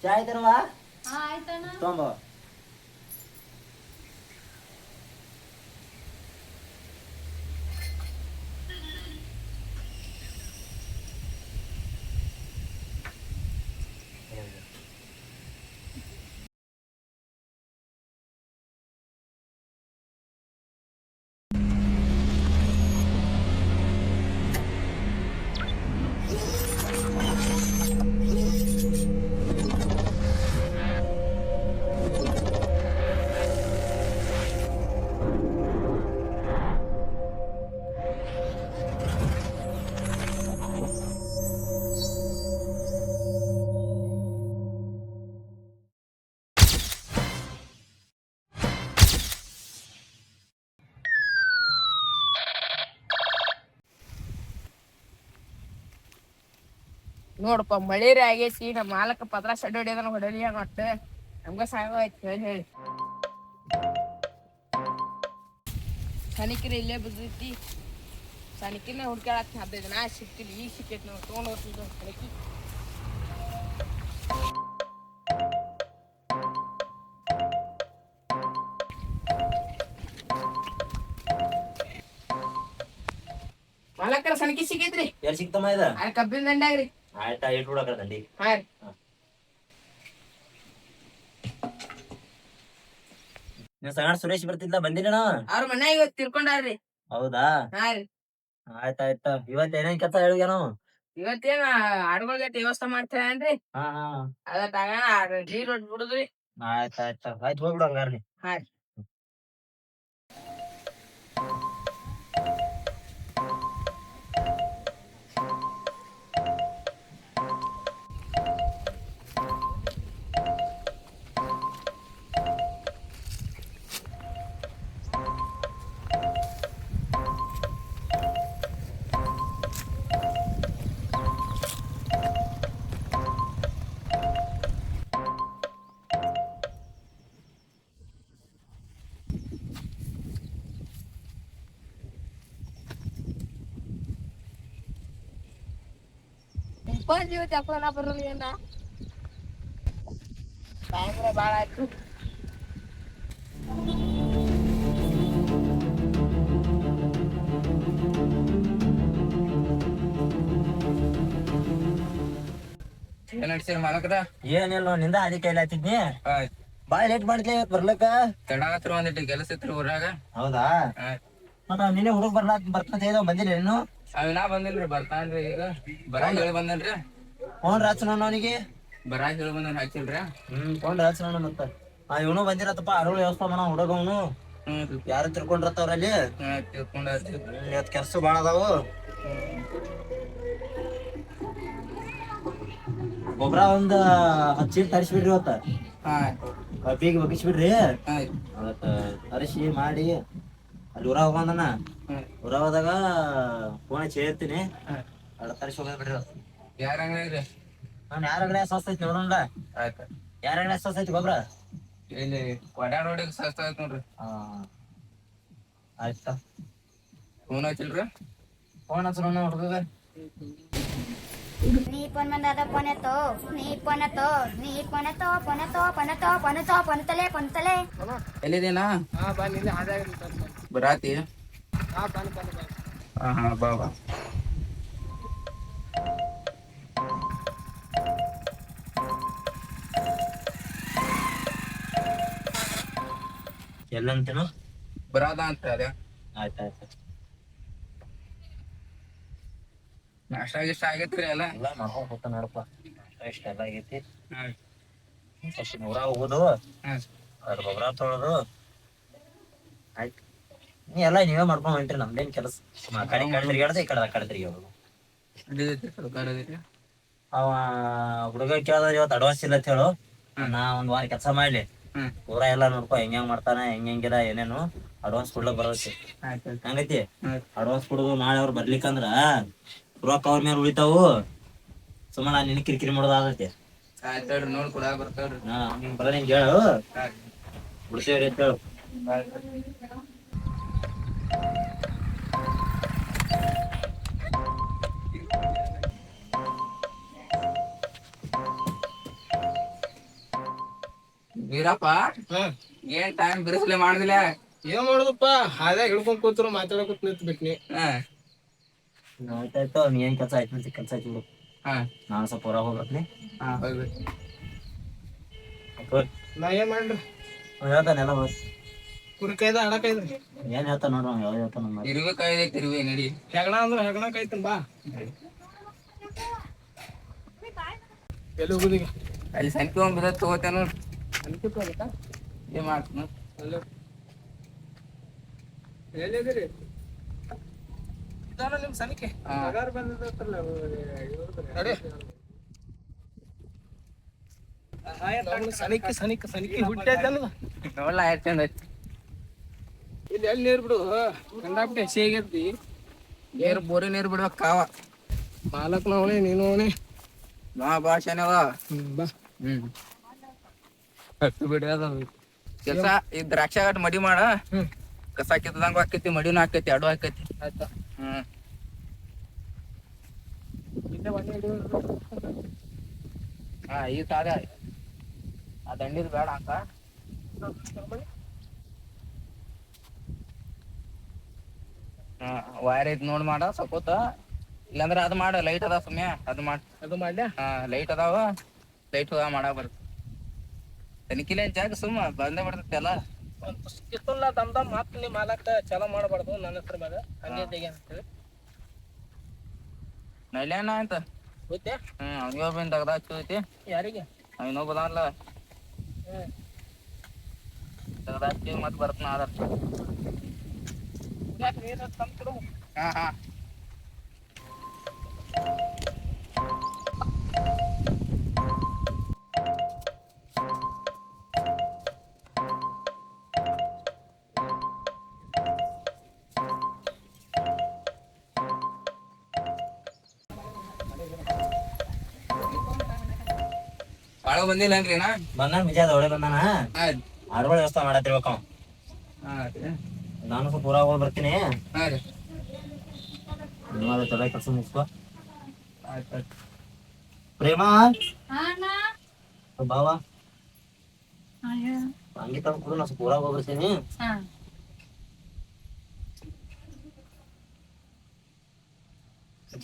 ಚಾಯ್ ತರವಾ ಹಾ ಆಯ್ತಣ್ಣ. ತೊಂಬ ನೋಡಪ್ಪ ಮಳೇರಿ ಆಗೈತಿ. ನಮ್ಮ ಮಾಲಕ ಪತ್ರ ಸಡ್ಡ ಹೊಡಿಯೋದನ್ನ ಹೊಡಲಿ ಮತ್ತೆ ನಮ್ಗ ಸಾಯ ಆಯ್ತು ಹೇಳಿ ಸನಿಕಿನ ಇಲ್ಲೇ ಬಿದ್ದೈತಿ. ಸನಿಕಿನ ಹುಡ್ಕ್ಯಾಳಕ್ 15 ದಿನ ಸಿಕ್ತಿಲ್ಲ. ಈಗ ಸಿಕ್ಕೈತಿ ನಾವು ತೊಗೊಂಡು ಹೋಗ್ತಿದ್ದು ಸನಿಕಿ. ಮಾಲಕರ ಸನಿಕಿ ಸಿಕ್ಕೈತ್ರಿ. ಎಲ್ಲಿ ಸಿಕ್ತಮ್ಮ ಇದ? ಅಲ್ಲಿ ಕಬ್ಬಿನ ದಂಡ್ಯಾಗ್ರಿ. ಆಯ್ತಾ ಇಟ್ಟು ಬಿಡಕಂಡಿ. ಹಾ ರೀ. ನೀವು ಸಂಗಡ ಸುರೇಶ್ ಬರ್ತಿದ್ಲ ಬಂದಿಲ್ಲ ಅವ್ರ ಮನ್ಯಾಗ ಇವತ್ತು ತಿರ್ಕೊಂಡಾರ್ರಿ. ಹೌದಾ? ಹಾ ರೀ. ಆಯ್ತಾಯ್ತು. ಇವತ್ತು ಏನೇನ್ ಕೆಲಸ ಹೇಳುವ ನಾವು? ಇವತ್ತೇನ ಆಡುಗಳಿಗೆ ವ್ಯವಸ್ಥೆ ಮಾಡ್ತೇನ್ರಿ. ಹಾ ಹಾ ಅದ ನೀರ್ ಬಿಡುದ್ರಿ. ಆಯ್ತಾಯ್ತು. ಆಯ್ತು ಹೋಗ್ಬಿಡು ಹಂಗಾರ್ರಿ. ಹಾ ರೀ. ಇವತ್ತು ಯಾಕೋ ನಾ ಬರೋಲ್ಲ ಏನ ಟೈಮ್ ಭಾಳ ಆಯ್ತು. ಏನ್ ನಡ್ಸಿರ ಮಾಲಕರ? ಏನಿಲ್ಲ ನಿಂದ ಅದಕ್ಕೆ ಕೈಲಿ ಹತ್ತಿದ್ನಿ. ಬಾಳ ಲೇಟ್ ಮಾಡ್ತೀವಿ ಇವತ್ತು ಬರ್ಲಕ್ಕ. ತಡಾತ್ರ ಒಂದಿಟ್ಟು ಕೆಲಸ ಇತ್ತು ಊರಾಗ. ಹೌದಾ? ಮತ್ತ ನಿನ್ನೆ ಹುಡುಗ ಬರ್ತಂತ ಹೇಳ ಬಂದಿಲ್ಲ ಇನ್ನು? ನಾ ಬಂದಿಲ್ರಿ, ಬರ್ತಾನ್ರಿ ಈಗ. ಬರಾಕ್ ಹೇಳಿ ಬಂದನ್ರಿ. ಫೋನ್ ರಾಚ್ ನೋಡ ಅವನಿಗೆ. ಬರಾಕ್ ಹೇಳಿ ಬಂದನ್ ಹಚ್ಚಿಲ್ರಿ. ಫೋನ್ ರಾಚ್ ನೋಡ ಮತ್ತ ಇವನು ಬಂದಿರತ್ತಪ್ಪ. ಅರುಳು ವ್ಯವಸ್ಥೆ ಮಾಡ ಹುಡುಗ ಅವನು. ಯಾರು ತಿರ್ಕೊಂಡಿರತ್ತವ್ರಲ್ಲಿ. ಇವತ್ತು ಕೆಲಸ ಬಾಳ ಅದಾವು. ಗೊಬ್ಬರ ಒಂದ್ 10 ಚೀಲ ತರಿಸ್ಬಿಡ್ರಿ ಇವತ್ತ. ಬೀಗ ಬಗ್ಗಿಸ್ಬಿಡ್ರಿ. ಅವತ್ತ ತರಿಸಿ ಮಾಡಿ ಅಲ್ಲಿ ಊರಾಗ ಹೋಗಂದನ. ಊರಾಗ ಹೋದಾಗ ಫೋನ್ ಹಚ್ಚಿ ಹೇಳ್ತೀನಿ. ಅಲ್ಲ ತರಿಸಿ ಹೋಗೋದ್ ಬಿಡ್ರಿ. ಯಾರ ಅಂಗಡಿ? ನಾನು ಯಾರ ಅಂಗಡಿ ಸ್ವಸ್ಥ ಐತಿ ನೋಡೋಣ. ಆಯ್ತು. ಯಾರ ಅಂಗಡಿ ಸ್ವಸ್ಥ ಐತಿ ಗೊಬ್ಬರ? ಇಲ್ಲಿ ವಡ್ಯಾ ರೋಡಿಗೆ ಸ್ವಸ್ಥ ಐತಿ ನೋಡ್ರಿ. ಆಯ್ತಾ. ಫೋನ್ ಹಚ್ಚಿಲ್ರಿ? ಫೋನ್ ಹಚ್ಚೋಣ ಹುಡುಗ. Ni pon mandada poneto, ni poneto, ni poneto, poneto, poneto, poneto, ponetale, ponetale. ಎಲ್ಲಿದ್ದೀನಾ? ಹಾ ಬನ್ನಿ ಇಲ್ಲಿ ಹಾದಾಗ ಬರಾತಿ? ಹಾ ಬನ್ನಿ ಬನ್ನಿ ಬನ್ನಿ. ಹಾ ಬಾ ಬಾ. ಎಲ್ಲಂತೇನು? ಬರಾದ ಅಂತ ಅದ. ಆಯ್ತಾಯ್ತು. ನಾಷ್ಟ ಗಿಷ್ಟ ಆಗೈತ್ರಿ ಎಲ್ಲ? ಎಲ್ಲ ಮಾಡ್ಕೊಂಡ್ ಕೂತ ನೋಡಪ್ಪ. ಇಷ್ಟೆಲ್ಲ ಆಗೈತಿ. ಸ್ವಲ್ಪ ಊರಾಗ ಹೋಗುದು. ಅದ್ರ ಗೊಬ್ಬರ ತೊಳೋದು ಆಯ್ತು. ಎಲ್ಲ ನೀವೇ ಮಾಡ್ಕೊಂಡ್ ಹೊಂಟ್ರಿ. ನಮ್ದೇನ್ ಕೆಲಸ. ಕಡೆ ತಿರ್ಗಾಡ್ದೆ ಈ ಕಡೆ ತಿರ್ಗಾಡೋದು. ಅವ ಹುಡುಗ ಕೇಳ್ದ ಇವತ್ತು ಅಡ್ವಾನ್ಸ್ ಇಲ್ಲ ಅಂತ ಹೇಳು. ನಾ ಒಂದ್ ವಾರ ಕೆಲಸ ಮಾಡ್ಲಿ. ಪೂರಾ ಎಲ್ಲಾ ನೋಡ್ಕೊ ಹೆಂಗ್ ಮಾಡ್ತಾನ ಹೆಂಗಿಲ್ಲ ಏನೇನು ಅಡ್ವಾನ್ಸ್ ಕೊಡ್ಲಕ್ ಬರತ್ತೆ. ಹಂಗೈತಿ. ಅಡ್ವಾನ್ಸ್ ಕೊಡುದು ನಾಳೆ ಅವ್ರು ಬರ್ಲಿಕ್ಕಂದ್ರ ರೊಕ್ಕ ಅವ್ರ ಮೇಲೆ ಉಳಿತಾವು. ಸುಮ್ಮನೆ ನಿನ್ನ ಕಿರಿಕಿರಿ ಮಾಡೋದಾಗತ್ತೆ. ನೋಡಿ ಕೊಡಾಕ್ ಬರ್ತಾವ್ರಿ. ನಿಮ್ ಬರ ನಿಂಗೆ ಹೇಳು ಬಿಡ್ತೇವ್ರಿ ಅಂತ ಹೇಳು. ವೀರಪ್ಪ ಹಾ ಏನ್ ಟೈಮ್ ಬಿರುಸಲೆ ಮಾಡುದಿಲ್ಲ. ಏನ್ ಮಾಡುದಪ್ಪ ಹಾದ್ಯಾಗ ಹಿಡ್ಕೊಂಡ್ ಕೂತ್ರು ಮಾತಾಡಕೊತ್ ನಿಂತ್ ಬಿಟ್ನಿ. ಹಾ ಆಯ್ತಾಯ್ತು ನೀ ಏನ್ ಕೆಲಸ ಆಯ್ತು ಕೆಲಸ ಆಯ್ತು ಬಿಡು. ಹಾ ನಾನು ಸ್ವಲ್ಪ ಹೊರಗೆ ಹೋಗ್ಬರ್ತೀನಿ. ಹಾ ಹೋಗ್ಬೇಕು. ನಾ ಏನ್ ಮಾಡ್ರಿ ಹೇಳ್ತಾನೆಲ್ಲ ಹೋಗಿ ಕುರಿಕಾಯ್ದ ಹಡಕಾಯ್ದ್ರಿ ಏನ್ ಹೇಳ್ತಾನ ನೋಡ್ರಿ ಅವ್ನು ಯಾವ್ದು ಹೇಳ್ತಾನ ನೋಡಿ. ತಿರುವಿ ಕಾಯ್ದೆ ತಿರುವಿ ನಡಿ. ಹೆಗಣ ಅಂದ್ರೆ ಹೆಗಣ ಕಾಯ್ತನ್ ಬಾ. ಎಲ್ಲಿ ಹೋಗುದೀಗ? ಅಲ್ಲಿ ಸಂಖ್ಯೆ ಒಂದ್ ಬಿದ ತಗೋತೇನು ಅನ್ಕಿತ್ತ ಏನ್ ಮಾಡ್ತೀನಿ. ಎಲ್ಲಿದ್ದೀರಿ? ಇದಾನ ನಿಮ್ ಸನಿಕೆ ಹಾ. ಪಗಾರ ಬಂದಿದ್ದಲ್ಲ ನಡಿ. ಸನಿಕೆ ಸನಿಕೆ ಸನಿಕೆ ಹುಟ್ಟೈತಲ್ಲ ನೋಡ್ಲಾ ಎಷ್ಟ್ ಚಂದ ಐತಿ. ಇಲ್ಲಿ ಎಲ್ಲಿ ನೀರ್ ಬಿಡು ಕಂಡಾಬಿಟ್ಟೆ ಹಸಿ ನೀರು ಬೋರಿ ನೀರು ಬಿಡ್ಬೇಕು ಕಾವ. ಮಾಲಕ್ನ ಅವನೇ ನೀನು ಅವನೇ. ಮಹಾಭಾಷಣವ. ಬಾ ಹತ್ತು ಬಿಡೋದ ಕೆಲ್ಸ ಈ ದ್ರಾಕ್ಷಿ ಗಟ್ ಮಡಿ ಮಾಡ. ಕಸ ಕಿತ್ತದಂಗ ಹಾಕೈತಿ ಮಡಿನೂ ಹಾಕೈತಿ ಅಡು ಹಾಕೈತಿ. ಆಯ್ತಾ ಹ್ಮ್ ಇಲ್ಲೇ ಒಂದೇ ಹಿಡಿಯೋದು. ಹಾ ಈ ತಾರ ಆ ದಂಡಿದ್ ಬೇಡ ಅಂತ ವೈರ್ ಐತ್ ನೋಡ್ ಮಾಡ ಸ್ವಲ್ಪತ್ತ. ಇಲ್ಲಾಂದ್ರ ಅದ್ ಮಾಡ ಲೈಟ್ ಅದಾವ ಸುಮ್ಯ ಅದ್ ಮಾಡ. ಅದು ಮಾಡ್ಯಾ ಹಾ ಲೈಟ್ ಅದಾವ ಲೈಟ್ ಮಾಡಕ್ ಬರ್ತದೆ. ತನಿಖಿಲೆ ಜಾಗ ಸುಮ್ಮ ಬಂದೇ ಬಿಡ್ತೈತಿ ಅಲ್ಲ. ಕಿತ್ತಲ್ಲ ದಮ್ ದಮ್ ಮಾತು ನೀ ಮಾಲಕ್ಕ ಚಾಲ ಮಾಡಬಾರ್ದು ನನ್ನ ಹೆಸರು ಮೇಲೆ ಹಂಗೆ ತೆಗೆ ಅಂತೇಳಿ ನಲ್ಯಾನ ಅಂತ ಗೊತ್ತೇ. ಅವ್ನಿಗೆ ಬಂದ್ ತೆಗ್ದ ಹಚ್ಚೈತಿ. ಯಾರಿಗೆ? ಇನ್ನೊಬ್ಬದಲ್ಲ ತೆಗ್ದ ಹಚ್ಚಿ ಮತ್ ಬರ್ತನ ಆದ. ನೀರು ತಂದ್ಕೊಡು. ಹಾ ಹಾ ಬಾಳ ಬಂದಿಲ್ಲ ಅನ್ರಿ ನಾ ಬಂದಾನ ವಿಜಯದ ಒಳ್ಳೆ ಬಂದಾನ. ಆಡುಗಳ ವ್ಯವಸ್ಥೆ ಮಾಡತ್ತಿರ್ಬೇಕು ಅವ. ನಾನು ಸ್ವಲ್ಪ ಊರಾಗ ಹೋಗಿ ಬರ್ತೀನಿ. ಹಾ ರೀ ನೀವು ಅದೇ ತೊಡೆ ಕೆಲಸ ಮುಗಿಸ್ಕೊ. ಪ್ರೇಮ ಬಾವ ಹಂಗೆ ತಂದ್ಕೊಡು ನಾ ಸ್ವಲ್ಪ ಊರಾಗ ಹೋಗಿ ಬರ್ತೀನಿ.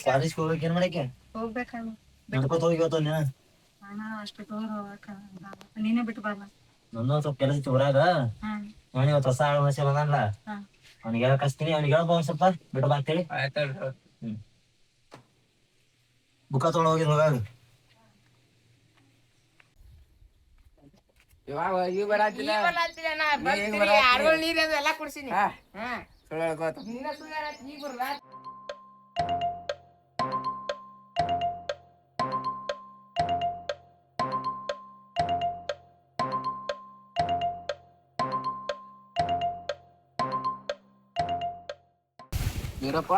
ಕಾಲೇಜ್ಗೆ ಹೋಗ್ಬೇಕು ಏನ್ ಮಾಡಕ್ಕೆ? ಹೋಗ್ಬೇಕಣ್ಣ. ನಡ್ಕೊತ ಹೋಗಿ ಇವತ್ತು ನೀನು. ಅಣ್ಣ ಅಷ್ಟು ದೂರ ಹೋಗಕ್ಕ ನೀನೇ ಬಿಟ್ಟು ಬರಲ್ಲ. ನನ್ನೊಂದ್ ಸ್ವಲ್ಪ ಕೆಲಸ ಐತಿ ಊರಾಗ. ಅವನಿಗೆ ಇವತ್ತು ಹೊಸ ಆಳು ಮನುಷ್ಯ ಬಂದಲ್ಲ ಅವ್ನಿಗೆ ಹೇಳಕ್ ಹಚ್ತೀನಿ. ಅವ್ನಿಗೆ ಹೇಳ್ಬೋ ಒಂದ್ ಸ್ವಲ್ಪ ಬಿಟ್ಟು ಬಾ ಅಂತೇಳಿ. ಬುಕ್ಕ ತಗೊಂಡ್ ಹೋಗಿ ಹೋಗಾಗ ಇವಾಗ ಈಗ ಬರಾತಿಲ್ಲ. ನೀರ್ ಎಲ್ಲಾ ಕುಡ್ಸಿನಿ. ಸುಳ್ಳು ಹೇಳ್ಕೋತ. ಈಗ ಬರಲ್ಲ. ವೀರಪ್ಪ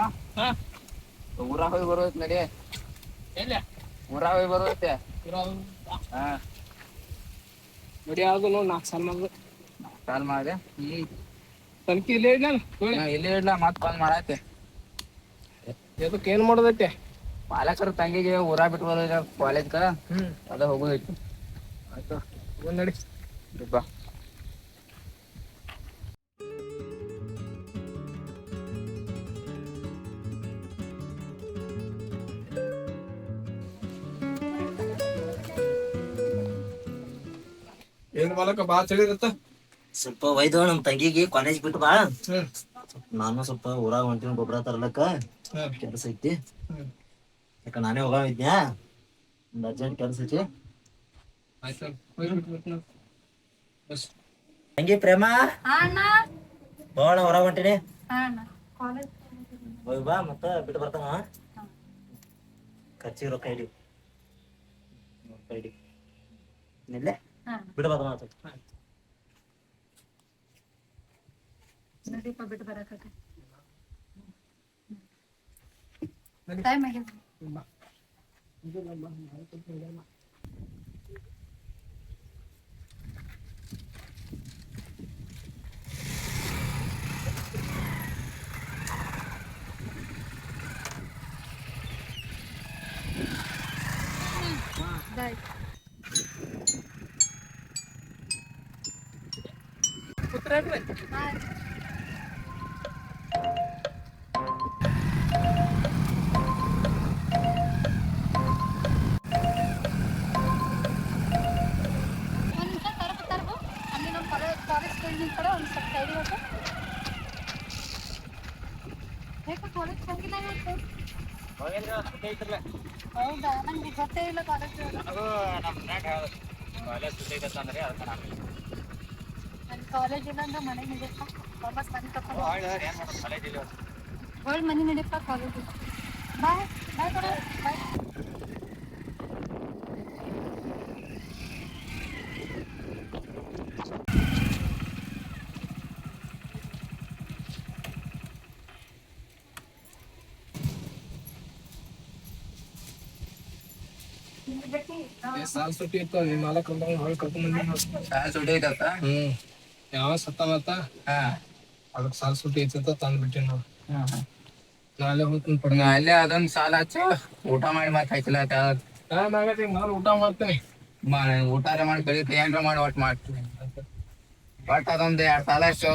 ಊರಾಗ ಹೋಗಿ ಬರೋತ್ ನಡಿ. ಎಲ್ಲ ಊರಾಗ ಹೋಗಿ ಬರೋತ್ತೆ. ಹಾ ನೋಡಿ ಯಾವ್ದು ನೋಡಿ 4 ಸಾಲ ಮಂದು ಕಾಲ್ ಮಾಡಿದೆ. ತನಕಿ ಇಲ್ಲೇ ನಾನು ಎಲ್ಲಿ ಇಡ್ಲ ಮತ್ ಕಾಲ್ ಮಾಡತ್ತೆ. ಅದಕ್ಕೆ ಏನ್ ಮಾಡೋದೈತೆ? ಪಾಲಕರ ತಂಗಿಗೆ ಊರಾಗ ಬಿಟ್ಟು ಬರೋದ ಕಾಲೇಜ್ ಕ ಅದ ಹೋಗೋದೈತಿ. ಆಯ್ತು ನಡಿ ಬಾ. ಏನ್ ಮಾಲಕ ಬಾ ಚಳಿರತ್ತ. ಸ್ವಲ್ಪ ಒಯ್ದು ನಮ್ ತಂಗಿಗೆ ಕಾಲೇಜ್ ಬಿಟ್ಟು ಬಾ. ನಾನು ಸ್ವಲ್ಪ ಊರಾಗ ಹೊಂಟಿನ ಗೊಬ್ಬರ ತರ್ಲಕ್ಕ ಕೆಲಸ ಐತಿ. ಯಾಕ ನಾನೇ ಹೋಗಿದ್ನ್ಯಾ ಒಂದು ಅರ್ಜೆಂಟ್ ಕೆಲಸ ಐತಿ. ತಂಗಿ ಪ್ರೇಮ ಹೋಗೋಣ ಹೊರಗೆ ಹೊಂಟಿನಿ. ಹೋಗಿ ಬಾ ಮತ್ತ ಬಿಟ್ಟು ಬರ್ತಾನ. ಖರ್ಚಿಗೆ ರೊಕ್ಕ ಇಡಿ ನಿಲ್ಲೆ ಬಿಟ್ಟು ಬರ್ತಾನ. ಬಿಟ್ಟು ಬರಕ ಟೈಮ್ ಆಗಿದೆ. ಇಟ್ರಿ ಒಂದು ನಿಮಿಷ ತರಬು ಅಲ್ಲಿ ನಮ್ಮ ಫಾರೆಸ್ಟ್ ಬಿಲ್ಡಿಂಗ್ ಕಡೆ ಒಂದು ಸ್ವಲ್ಪ ಸೈಡ್ ಹೋಗು ಯಾಕೆ ಕಾಲೇಜ್ ಹೋಗಿಲ್ಲ ಇವತ್ತು ಹೌದಾ ನಂಗೆ ಗೊತ್ತೇ ಇಲ್ಲ ಕಾಲೇಜ್ ನನ್ನ ಕಾಲೇಜ್ ಇಲ್ಲ ಅಂದ್ರೆ ಮನೆಗೆ ನಡಿಯಪ್ಪ ವಾಪಸ್ ಮನೆ ತಕೊಂಡು ಹೊಳ್ ಮನೆ ನಡಿಯಪ್ಪ ಕಾಲೇಜ್ ಬಾಯ್ ಬಾಯ್ ಕೊಡ ಬಾಯ್ ಸಾಲ್ ಸುಟ್ಟಿ ಇತ್ತು ನಿಮ್ಮ ಮಾಲಕ್ ಬಂದಾಗ ಹೊಳ್ ಕರ್ಕೊಂಡ್ ಬಂದಿ ಸಾಲ್ ಸುಟಿ ಐತತ್ತ ಯಾವ ಸತ್ತಾನತ್ತ ಹಾ ಅದಕ್ಕೆ ಸಾಲ್ ಸುಟ್ಟಿ ಐತಂತ ತಂದ್ಬಿಟ್ಟೆ ನಾವು ನಾಳೆ ಹೋಗ್ತೀನಿ ಹಿಂಗ ಅಲ್ಲೇ ಅದೊಂದ್ ಸಾಲ ಹಚ್ಚ ಊಟ ಮಾಡಿ ಮತ್ತೆ ಹಾಕಿಲ್ಲ ಆಗತ್ತೆ ನಾನು ಊಟ ಮಾಡ್ತೇನೆ ಊಟಾರ ಮಾಡಿ ಕಲಿತ ಏನ್ರ ಮಾಡಿ ಒಟ್ಟು ಮಾಡ್ತೀನಿ ಒಟ್ಟು ಅದೊಂದ್ 2 ಸಾಲ ಅಷ್ಟು